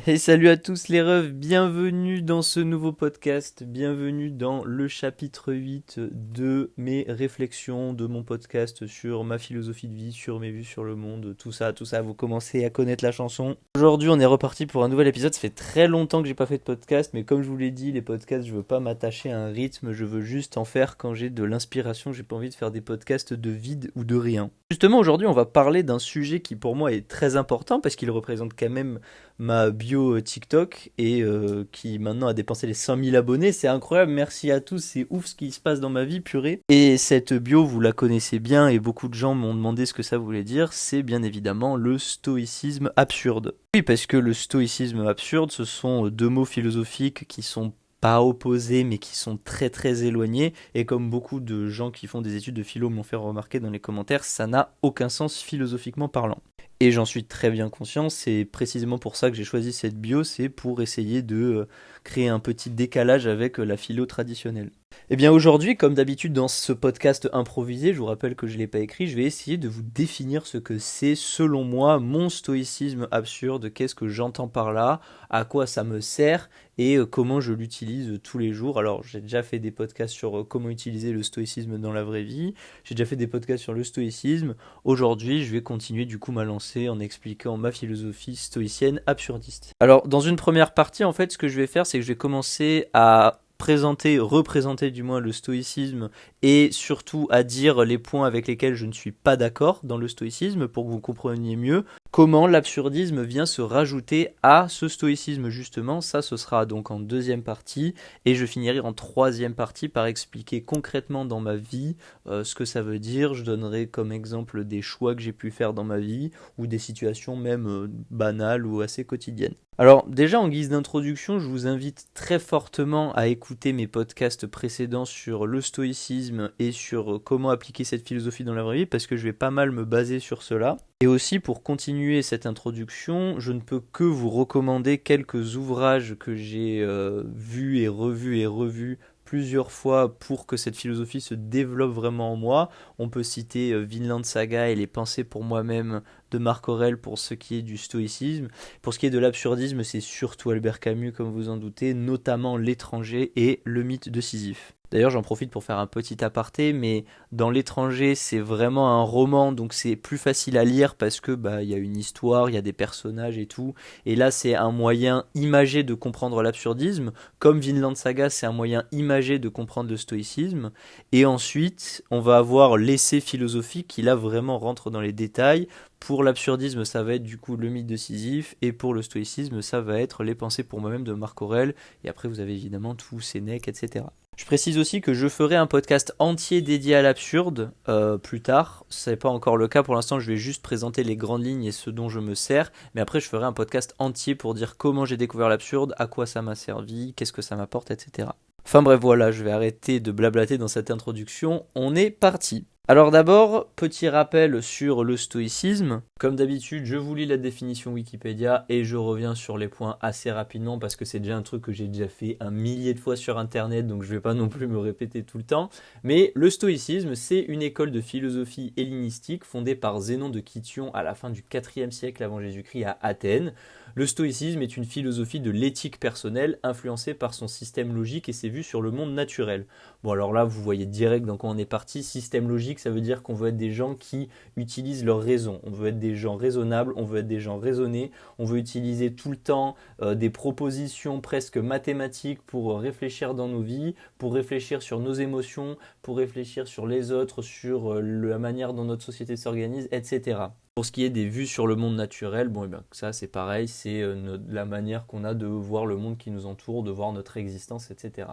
Et salut à tous les refs, bienvenue dans ce nouveau podcast, bienvenue dans le chapitre 8 de mes réflexions, de mon podcast sur ma philosophie de vie, sur mes vues sur le monde, tout ça, vous commencez à connaître la chanson. Aujourd'hui on est reparti pour un nouvel épisode, ça fait très longtemps que j'ai pas fait de podcast, mais comme je vous l'ai dit, les podcasts je veux pas m'attacher à un rythme, je veux juste en faire quand j'ai de l'inspiration, j'ai pas envie de faire des podcasts de vide ou de rien. Justement aujourd'hui on va parler d'un sujet qui pour moi est très important parce qu'il représente quand même ma bio TikTok et qui maintenant a dépassé les 100 000 abonnés. C'est incroyable, merci à tous, c'est ouf ce qui se passe dans ma vie, purée. Et cette bio, vous la connaissez bien et beaucoup de gens m'ont demandé ce que ça voulait dire, c'est bien évidemment le stoïcisme absurde. Oui, parce que le stoïcisme absurde, ce sont deux mots philosophiques qui sont pas opposés mais qui sont très très éloignés et comme beaucoup de gens qui font des études de philo m'ont fait remarquer dans les commentaires, ça n'a aucun sens philosophiquement parlant. Et j'en suis très bien conscient, c'est précisément pour ça que j'ai choisi cette bio, c'est pour essayer de créer un petit décalage avec la philo traditionnelle. Et bien aujourd'hui, comme d'habitude dans ce podcast improvisé, je vous rappelle que je ne l'ai pas écrit, je vais essayer de vous définir ce que c'est selon moi mon stoïcisme absurde, qu'est-ce que j'entends par là, à quoi ça me sert et comment je l'utilise tous les jours. Alors j'ai déjà fait des podcasts sur comment utiliser le stoïcisme dans la vraie vie, j'ai déjà fait des podcasts sur le stoïcisme. Aujourd'hui, je vais continuer du coup ma lancée en expliquant ma philosophie stoïcienne absurdiste. Alors, dans une première partie, en fait, ce que je vais faire, c'est que je vais commencer à représenter du moins le stoïcisme et surtout à dire les points avec lesquels je ne suis pas d'accord dans le stoïcisme pour que vous compreniez mieux comment l'absurdisme vient se rajouter à ce stoïcisme justement. Ça, ce sera donc en deuxième partie et je finirai en troisième partie par expliquer concrètement dans ma vie ce que ça veut dire. Je donnerai comme exemple des choix que j'ai pu faire dans ma vie ou des situations même banales ou assez quotidiennes. Alors déjà en guise d'introduction, je vous invite très fortement à écouter mes podcasts précédents sur le stoïcisme et sur comment appliquer cette philosophie dans la vraie vie parce que je vais pas mal me baser sur cela. Et aussi pour continuer cette introduction, je ne peux que vous recommander quelques ouvrages que j'ai vus et revus plusieurs fois pour que cette philosophie se développe vraiment en moi. On peut citer Vinland Saga et les pensées pour moi-même de Marc Aurèle pour ce qui est du stoïcisme. Pour ce qui est de l'absurdisme, c'est surtout Albert Camus, comme vous en doutez, notamment L'étranger et le mythe de Sisyphe. D'ailleurs, j'en profite pour faire un petit aparté, mais dans L'étranger, c'est vraiment un roman, donc c'est plus facile à lire parce que y a une histoire, il y a des personnages et tout. Et là, c'est un moyen imagé de comprendre l'absurdisme, comme Vinland Saga, c'est un moyen imagé de comprendre le stoïcisme. Et ensuite, on va avoir l'essai philosophique qui là vraiment rentre dans les détails. Pour l'absurdisme, ça va être du coup le mythe de Sisyphe, et pour le stoïcisme, ça va être les pensées pour moi-même de Marc Aurèle, et après vous avez évidemment tout Sénèque, etc. Je précise aussi que je ferai un podcast entier dédié à l'absurde plus tard. Ce n'est pas encore le cas pour l'instant, je vais juste présenter les grandes lignes et ce dont je me sers. Mais après, je ferai un podcast entier pour dire comment j'ai découvert l'absurde, à quoi ça m'a servi, qu'est-ce que ça m'apporte, etc. Enfin bref, voilà, je vais arrêter de blablater dans cette introduction. On est parti. Alors d'abord, petit rappel sur le stoïcisme. Comme d'habitude, je vous lis la définition Wikipédia et je reviens sur les points assez rapidement parce que c'est déjà un truc que j'ai déjà fait un millier de fois sur internet, donc je ne vais pas non plus me répéter tout le temps. Mais le stoïcisme, c'est une école de philosophie hellénistique fondée par Zénon de Kition à la fin du IVe siècle avant Jésus-Christ à Athènes. Le stoïcisme est une philosophie de l'éthique personnelle influencée par son système logique et ses vues sur le monde naturel. Bon alors là, vous voyez direct dans quoi on est parti. Système logique, ça veut dire qu'on veut être des gens qui utilisent leur raison. On veut être des gens raisonnables, on veut être des gens raisonnés. On veut utiliser tout le temps des propositions presque mathématiques pour réfléchir dans nos vies, pour réfléchir sur nos émotions, pour réfléchir sur les autres, sur la manière dont notre société s'organise, etc. Pour ce qui est des vues sur le monde naturel, bon, et bien, ça c'est pareil, c'est la manière qu'on a de voir le monde qui nous entoure, de voir notre existence, etc.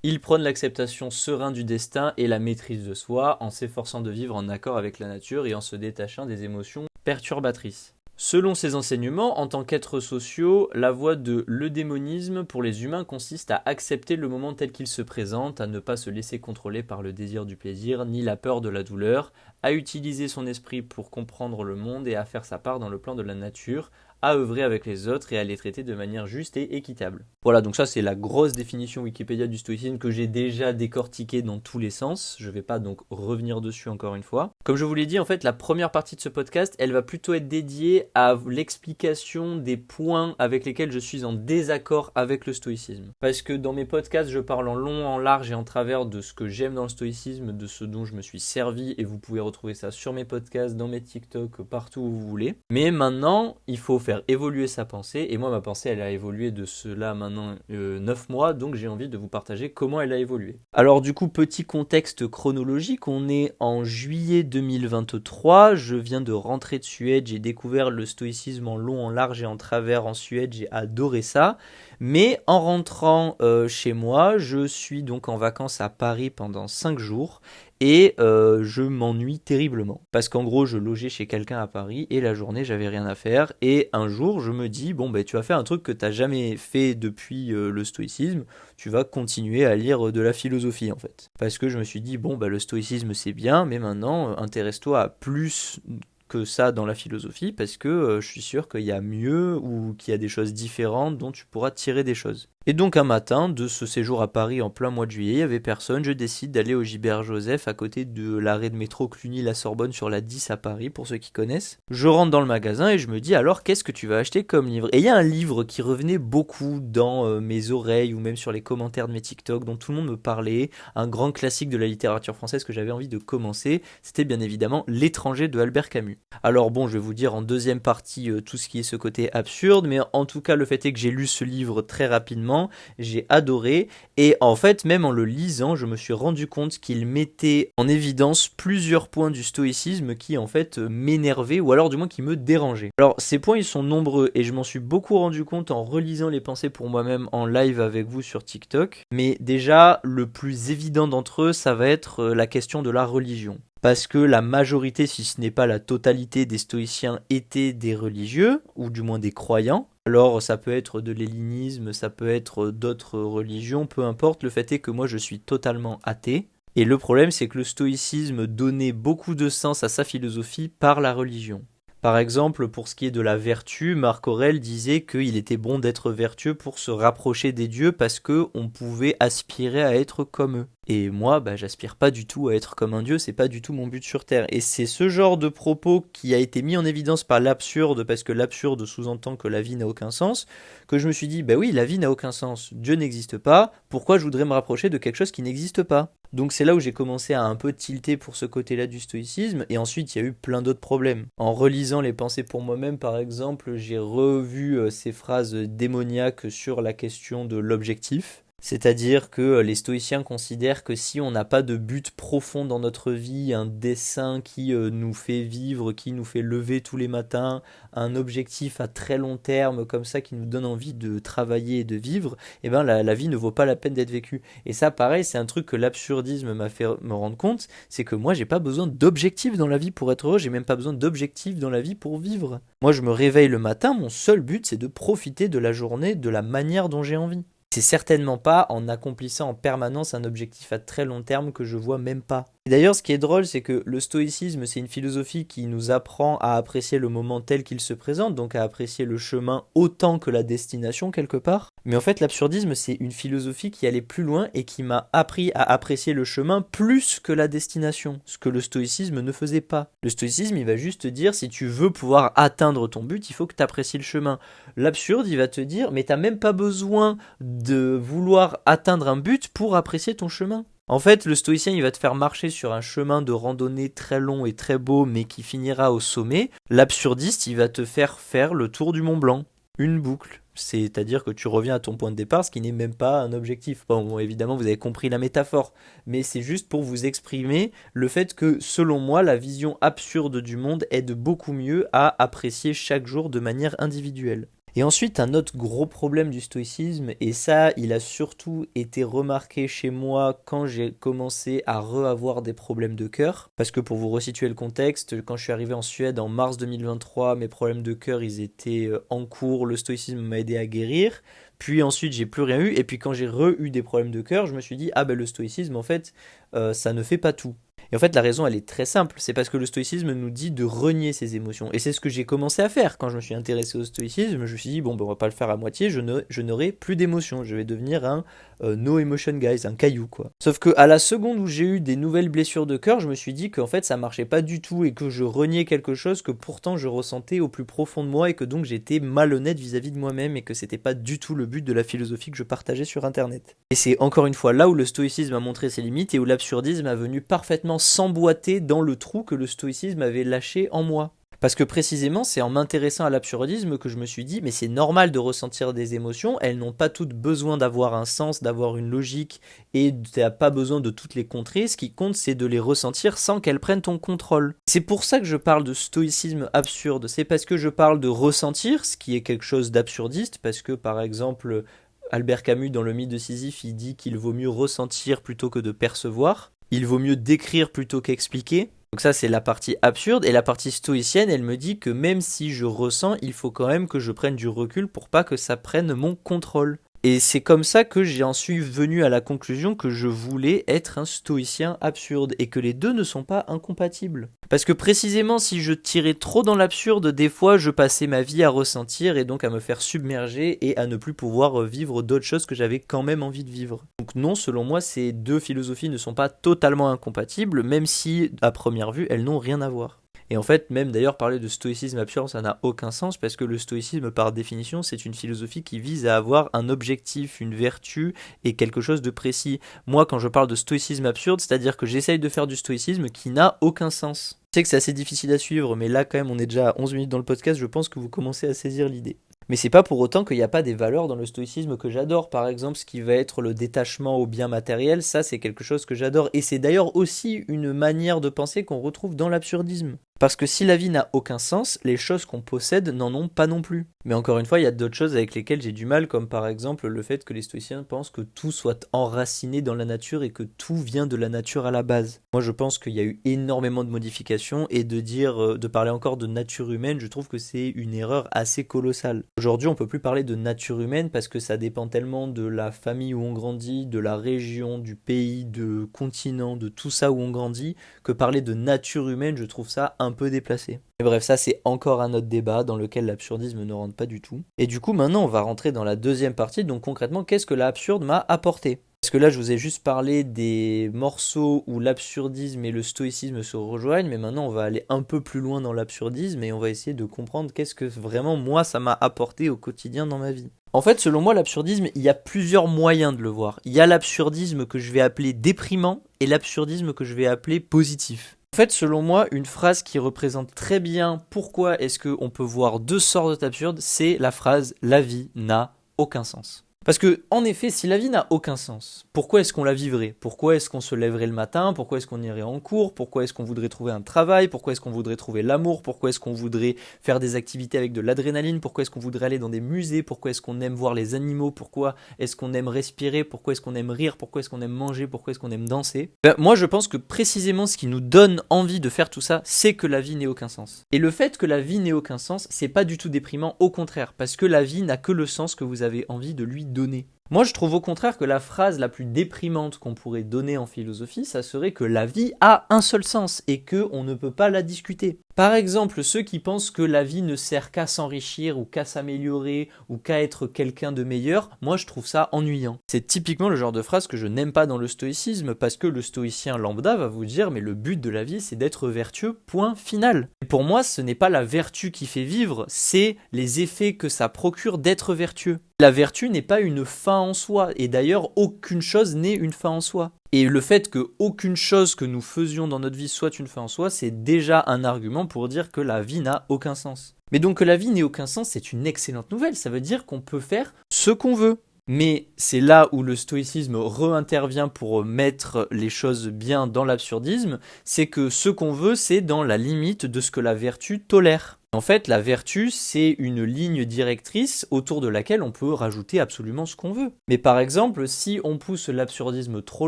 Il prône l'acceptation sereine du destin et la maîtrise de soi en s'efforçant de vivre en accord avec la nature et en se détachant des émotions perturbatrices. Selon ses enseignements, en tant qu'êtres sociaux, la voie de l'eudémonisme pour les humains consiste à accepter le moment tel qu'il se présente, à ne pas se laisser contrôler par le désir du plaisir ni la peur de la douleur, à utiliser son esprit pour comprendre le monde et à faire sa part dans le plan de la nature, à œuvrer avec les autres et à les traiter de manière juste et équitable. Voilà, donc ça c'est la grosse définition Wikipédia du stoïcisme que j'ai déjà décortiquée dans tous les sens. Je ne vais pas donc revenir dessus encore une fois. Comme je vous l'ai dit, en fait, la première partie de ce podcast, elle va plutôt être dédiée à l'explication des points avec lesquels je suis en désaccord avec le stoïcisme. Parce que dans mes podcasts, je parle en long, en large et en travers de ce que j'aime dans le stoïcisme, de ce dont je me suis servi, et vous pouvez retrouver ça sur mes podcasts, dans mes TikTok, partout où vous voulez. Mais maintenant, il faut faire évoluer sa pensée, et moi ma pensée elle a évolué de cela maintenant 9 mois, donc j'ai envie de vous partager comment elle a évolué. Alors du coup, petit contexte chronologique, on est en juillet 2023, je viens de rentrer de Suède, j'ai découvert le stoïcisme en long, en large et en travers en Suède, j'ai adoré ça. Mais en rentrant chez moi, je suis donc en vacances à Paris pendant 5 jours et je m'ennuie terriblement. Parce qu'en gros, je logeais chez quelqu'un à Paris et la journée, j'avais rien à faire. Et un jour, je me dis, bon, ben, tu vas faire un truc que tu n'as jamais fait depuis le stoïcisme, tu vas continuer à lire de la philosophie en fait. Parce que je me suis dit, bon, ben, le stoïcisme c'est bien, mais maintenant, intéresse-toi à plus que ça dans la philosophie parce que je suis sûr qu'il y a mieux ou qu'il y a des choses différentes dont tu pourras tirer des choses. Et donc un matin de ce séjour à Paris en plein mois de juillet, il n'y avait personne, je décide d'aller au Gilbert Joseph à côté de l'arrêt de métro Cluny-la-Sorbonne sur la 10 à Paris pour ceux qui connaissent. Je rentre dans le magasin et je me dis alors qu'est-ce que tu vas acheter comme livre ? Et il y a un livre qui revenait beaucoup dans mes oreilles ou même sur les commentaires de mes TikTok dont tout le monde me parlait, un grand classique de la littérature française que j'avais envie de commencer, c'était bien évidemment L'étranger de Albert Camus. Alors bon, je vais vous dire en deuxième partie tout ce qui est ce côté absurde, mais en tout cas le fait est que j'ai lu ce livre très rapidement, j'ai adoré, et en fait même en le lisant, je me suis rendu compte qu'il mettait en évidence plusieurs points du stoïcisme qui en fait m'énervaient, ou alors du moins qui me dérangeaient. Alors ces points ils sont nombreux, et je m'en suis beaucoup rendu compte en relisant les pensées pour moi-même en live avec vous sur TikTok, mais déjà le plus évident d'entre eux, ça va être la question de la religion. Parce que la majorité, si ce n'est pas la totalité des stoïciens, étaient des religieux, ou du moins des croyants. Alors ça peut être de l'hellénisme, ça peut être d'autres religions, peu importe, le fait est que moi je suis totalement athée. Et le problème c'est que le stoïcisme donnait beaucoup de sens à sa philosophie par la religion. Par exemple, pour ce qui est de la vertu, Marc Aurèle disait qu'il était bon d'être vertueux pour se rapprocher des dieux parce qu'on pouvait aspirer à être comme eux. Et moi, j'aspire pas du tout à être comme un dieu, c'est pas du tout mon but sur Terre. Et c'est ce genre de propos qui a été mis en évidence par l'absurde, parce que l'absurde sous-entend que la vie n'a aucun sens, que je me suis dit, oui, la vie n'a aucun sens, Dieu n'existe pas, pourquoi je voudrais me rapprocher de quelque chose qui n'existe pas ? Donc c'est là où j'ai commencé à un peu tilter pour ce côté-là du stoïcisme, et ensuite il y a eu plein d'autres problèmes. En relisant les pensées pour moi-même, par exemple, j'ai revu ces phrases démoniaques sur la question de l'objectif. C'est-à-dire que les stoïciens considèrent que si on n'a pas de but profond dans notre vie, un dessein qui nous fait vivre, qui nous fait lever tous les matins, un objectif à très long terme comme ça qui nous donne envie de travailler et de vivre, la vie ne vaut pas la peine d'être vécue. Et ça pareil, c'est un truc que l'absurdisme m'a fait me rendre compte, c'est que moi j'ai pas besoin d'objectifs dans la vie pour être heureux, j'ai même pas besoin d'objectifs dans la vie pour vivre. Moi je me réveille le matin, mon seul but c'est de profiter de la journée de la manière dont j'ai envie. C'est certainement pas en accomplissant en permanence un objectif à très long terme que je vois même pas. Et d'ailleurs, ce qui est drôle, c'est que le stoïcisme, c'est une philosophie qui nous apprend à apprécier le moment tel qu'il se présente, donc à apprécier le chemin autant que la destination quelque part. Mais en fait, l'absurdisme, c'est une philosophie qui allait plus loin et qui m'a appris à apprécier le chemin plus que la destination, ce que le stoïcisme ne faisait pas. Le stoïcisme, il va juste te dire, si tu veux pouvoir atteindre ton but, il faut que tu apprécies le chemin. L'absurde, il va te dire, mais t'as même pas besoin de vouloir atteindre un but pour apprécier ton chemin. En fait, le stoïcien, il va te faire marcher sur un chemin de randonnée très long et très beau, mais qui finira au sommet. L'absurdiste, il va te faire faire le tour du Mont Blanc. Une boucle. C'est-à-dire que tu reviens à ton point de départ, ce qui n'est même pas un objectif. Bon, évidemment, vous avez compris la métaphore, mais c'est juste pour vous exprimer le fait que, selon moi, la vision absurde du monde aide beaucoup mieux à apprécier chaque jour de manière individuelle. Et ensuite, un autre gros problème du stoïcisme, et ça, il a surtout été remarqué chez moi quand j'ai commencé à avoir des problèmes de cœur. Parce que pour vous resituer le contexte, quand je suis arrivé en Suède en mars 2023, mes problèmes de cœur, ils étaient en cours, le stoïcisme m'a aidé à guérir. Puis ensuite, j'ai plus rien eu, et puis quand j'ai eu des problèmes de cœur, je me suis dit, le stoïcisme, en fait, ça ne fait pas tout. Et en fait, la raison, elle est très simple. C'est parce que le stoïcisme nous dit de renier ses émotions. Et c'est ce que j'ai commencé à faire quand je me suis intéressé au stoïcisme. Je me suis dit, bon, ben, on va pas le faire à moitié, je n'aurai plus d'émotions. Je vais devenir un no emotion guys, un caillou, quoi. Sauf que à la seconde où j'ai eu des nouvelles blessures de cœur, je me suis dit qu'en fait, ça marchait pas du tout et que je reniais quelque chose que pourtant je ressentais au plus profond de moi et que donc j'étais malhonnête vis-à-vis de moi-même et que c'était pas du tout le but de la philosophie que je partageais sur Internet. Et c'est encore une fois là où le stoïcisme a montré ses limites et où l'absurdisme a venu parfaitement s'emboîter dans le trou que le stoïcisme avait lâché en moi. Parce que précisément, c'est en m'intéressant à l'absurdisme que je me suis dit, mais c'est normal de ressentir des émotions, elles n'ont pas toutes besoin d'avoir un sens, d'avoir une logique, et tu n'as pas besoin de toutes les contrer, ce qui compte c'est de les ressentir sans qu'elles prennent ton contrôle. C'est pour ça que je parle de stoïcisme absurde, c'est parce que je parle de ressentir, ce qui est quelque chose d'absurdiste, parce que par exemple, Albert Camus dans le mythe de Sisyphe, il dit qu'il vaut mieux ressentir plutôt que de percevoir, il vaut mieux décrire plutôt qu'expliquer. Donc ça c'est la partie absurde, et la partie stoïcienne elle me dit que même si je ressens, il faut quand même que je prenne du recul pour pas que ça prenne mon contrôle. Et c'est comme ça que j'en suis venu à la conclusion que je voulais être un stoïcien absurde et que les deux ne sont pas incompatibles. Parce que précisément si je tirais trop dans l'absurde, des fois je passais ma vie à ressentir et donc à me faire submerger et à ne plus pouvoir vivre d'autres choses que j'avais quand même envie de vivre. Donc non, selon moi, ces deux philosophies ne sont pas totalement incompatibles, même si à première vue elles n'ont rien à voir. Et en fait, même d'ailleurs, parler de stoïcisme absurde, ça n'a aucun sens, parce que le stoïcisme, par définition, c'est une philosophie qui vise à avoir un objectif, une vertu et quelque chose de précis. Moi, quand je parle de stoïcisme absurde, c'est-à-dire que j'essaye de faire du stoïcisme qui n'a aucun sens. Je sais que c'est assez difficile à suivre, mais là, quand même, on est déjà à 11 minutes dans le podcast, je pense que vous commencez à saisir l'idée. Mais c'est pas pour autant qu'il n'y a pas des valeurs dans le stoïcisme que j'adore. Par exemple, ce qui va être le détachement au bien matériel, ça c'est quelque chose que j'adore. Et c'est d'ailleurs aussi une manière de penser qu'on retrouve dans l'absurdisme. Parce que si la vie n'a aucun sens, les choses qu'on possède n'en ont pas non plus. Mais encore une fois, il y a d'autres choses avec lesquelles j'ai du mal, comme par exemple le fait que les stoïciens pensent que tout soit enraciné dans la nature et que tout vient de la nature à la base. Moi je pense qu'il y a eu énormément de modifications et de parler encore de nature humaine, je trouve que c'est une erreur assez colossale. Aujourd'hui on peut plus parler de nature humaine parce que ça dépend tellement de la famille où on grandit, de la région, du pays, de continent, de tout ça où on grandit, que parler de nature humaine, je trouve ça un peu déplacé. Et bref, ça c'est encore un autre débat dans lequel l'absurdisme ne rentre pas du tout. Et du coup, maintenant on va rentrer dans la deuxième partie, donc concrètement, qu'est-ce que l'absurde m'a apporté ? Parce que là, je vous ai juste parlé des morceaux où l'absurdisme et le stoïcisme se rejoignent, mais maintenant on va aller un peu plus loin dans l'absurdisme et on va essayer de comprendre qu'est-ce que vraiment moi ça m'a apporté au quotidien dans ma vie. En fait, selon moi, l'absurdisme, il y a plusieurs moyens de le voir. Il y a l'absurdisme que je vais appeler déprimant et l'absurdisme que je vais appeler positif. En fait, selon moi, une phrase qui représente très bien pourquoi est-ce qu'on peut voir deux sortes d'absurdes, c'est la phrase « la vie n'a aucun sens ». Parce que, en effet, si la vie n'a aucun sens, pourquoi est-ce qu'on la vivrait ? Pourquoi est-ce qu'on se lèverait le matin ? Pourquoi est-ce qu'on irait en cours ? Pourquoi est-ce qu'on voudrait trouver un travail ? Pourquoi est-ce qu'on voudrait trouver l'amour ? Pourquoi est-ce qu'on voudrait faire des activités avec de l'adrénaline ? Pourquoi est-ce qu'on voudrait aller dans des musées ? Pourquoi est-ce qu'on aime voir les animaux ? Pourquoi est-ce qu'on aime respirer ? Pourquoi est-ce qu'on aime rire ? Pourquoi est-ce qu'on aime manger ? Pourquoi est-ce qu'on aime danser ? Moi, je pense que précisément ce qui nous donne envie de faire tout ça, c'est que la vie n'ait aucun sens. Et le fait que la vie n'ait aucun sens, c'est pas du tout déprimant, au contraire, parce que la vie n'a que le sens que vous avez envie de lui donner. Moi, je trouve au contraire que la phrase la plus déprimante qu'on pourrait donner en philosophie, ça serait que la vie a un seul sens et qu'on ne peut pas la discuter. Par exemple, ceux qui pensent que la vie ne sert qu'à s'enrichir ou qu'à s'améliorer ou qu'à être quelqu'un de meilleur, moi je trouve ça ennuyant. C'est typiquement le genre de phrase que je n'aime pas dans le stoïcisme parce que le stoïcien lambda va vous dire mais le but de la vie c'est d'être vertueux, point final. Et pour moi ce n'est pas la vertu qui fait vivre, c'est les effets que ça procure d'être vertueux. La vertu n'est pas une fin en soi et d'ailleurs aucune chose n'est une fin en soi. Et le fait qu'aucune chose que nous faisions dans notre vie soit une fin en soi, c'est déjà un argument pour dire que la vie n'a aucun sens. Mais donc que la vie n'ait aucun sens, c'est une excellente nouvelle, ça veut dire qu'on peut faire ce qu'on veut. Mais c'est là où le stoïcisme re-intervient pour mettre les choses bien dans l'absurdisme, c'est que ce qu'on veut, c'est dans la limite de ce que la vertu tolère. En fait, la vertu, c'est une ligne directrice autour de laquelle on peut rajouter absolument ce qu'on veut. Mais par exemple, si on pousse l'absurdisme trop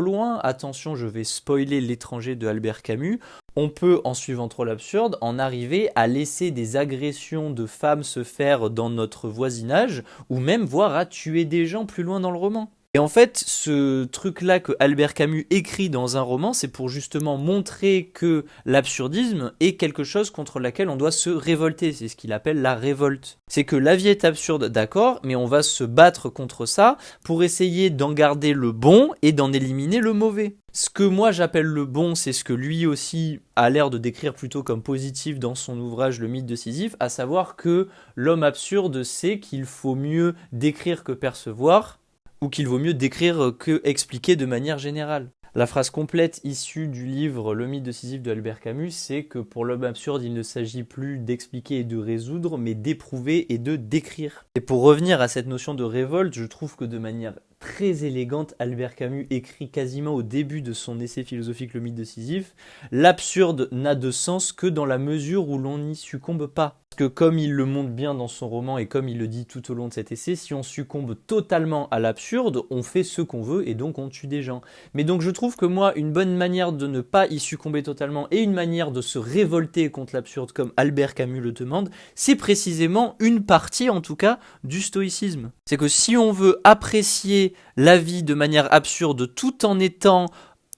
loin, attention, je vais spoiler L'étranger de Albert Camus, on peut, en suivant trop l'absurde, en arriver à laisser des agressions de femmes se faire dans notre voisinage, ou même voire à tuer des gens plus loin dans le roman. Et en fait, ce truc-là que Albert Camus écrit dans un roman, c'est pour justement montrer que l'absurdisme est quelque chose contre laquelle on doit se révolter. C'est ce qu'il appelle la révolte. C'est que la vie est absurde, d'accord, mais on va se battre contre ça pour essayer d'en garder le bon et d'en éliminer le mauvais. Ce que moi j'appelle le bon, c'est ce que lui aussi a l'air de décrire plutôt comme positif dans son ouvrage Le mythe de Sisyphe, à savoir que l'homme absurde sait qu'il faut mieux décrire que percevoir, ou qu'il vaut mieux décrire que expliquer de manière générale. La phrase complète issue du livre Le mythe de Sisyphe de Albert Camus, c'est que pour l'homme absurde, il ne s'agit plus d'expliquer et de résoudre, mais d'éprouver et de décrire. Et pour revenir à cette notion de révolte, je trouve que de manière très élégante, Albert Camus écrit quasiment au début de son essai philosophique Le mythe de Sisyphe, l'absurde n'a de sens que dans la mesure où l'on n'y succombe pas. Parce que comme il le montre bien dans son roman et comme il le dit tout au long de cet essai, si on succombe totalement à l'absurde, on fait ce qu'on veut et donc on tue des gens. Mais donc je trouve que moi, une bonne manière de ne pas y succomber totalement et une manière de se révolter contre l'absurde comme Albert Camus le demande, c'est précisément une partie en tout cas du stoïcisme. C'est que si on veut apprécier la vie de manière absurde tout en étant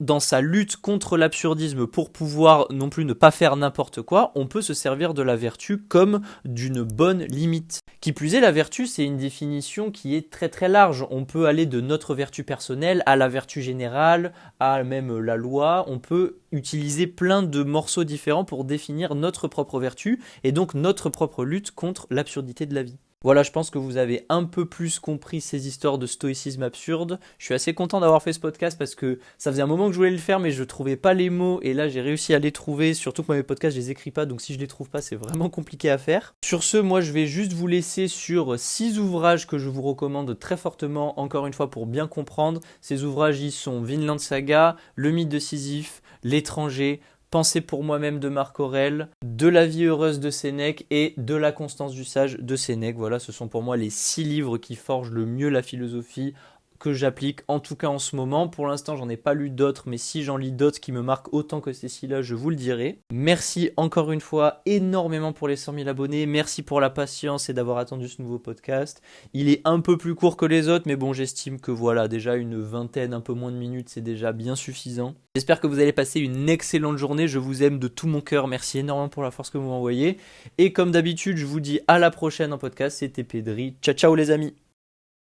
dans sa lutte contre l'absurdisme pour pouvoir non plus ne pas faire n'importe quoi, on peut se servir de la vertu comme d'une bonne limite. Qui plus est, la vertu, c'est une définition qui est très très large. On peut aller de notre vertu personnelle à la vertu générale, à même la loi. On peut utiliser plein de morceaux différents pour définir notre propre vertu et donc notre propre lutte contre l'absurdité de la vie. Voilà, je pense que vous avez un peu plus compris ces histoires de stoïcisme absurde. Je suis assez content d'avoir fait ce podcast parce que ça faisait un moment que je voulais le faire mais je trouvais pas les mots et là j'ai réussi à les trouver, surtout que moi mes podcasts je les écris pas donc si je les trouve pas c'est vraiment compliqué à faire. Sur ce, moi je vais juste vous laisser sur 6 ouvrages que je vous recommande très fortement encore une fois pour bien comprendre. Ces ouvrages y sont Vinland Saga, Le mythe de Sisyphe, L'étranger, Penser pour moi-même de Marc Aurèle, De la vie heureuse de Sénèque et De la constance du sage de Sénèque. Voilà, ce sont pour moi les 6 livres qui forgent le mieux la philosophie que j'applique, en tout cas en ce moment. Pour l'instant, j'en ai pas lu d'autres, mais si j'en lis d'autres qui me marquent autant que ces 6-là, je vous le dirai. Merci encore une fois énormément pour les 100 000 abonnés. Merci pour la patience et d'avoir attendu ce nouveau podcast. Il est un peu plus court que les autres, mais bon, j'estime que voilà, déjà une vingtaine, un peu moins de minutes, c'est déjà bien suffisant. J'espère que vous allez passer une excellente journée. Je vous aime de tout mon cœur. Merci énormément pour la force que vous m'envoyez. Et comme d'habitude, je vous dis à la prochaine en podcast. C'était Pedri. Ciao, ciao les amis.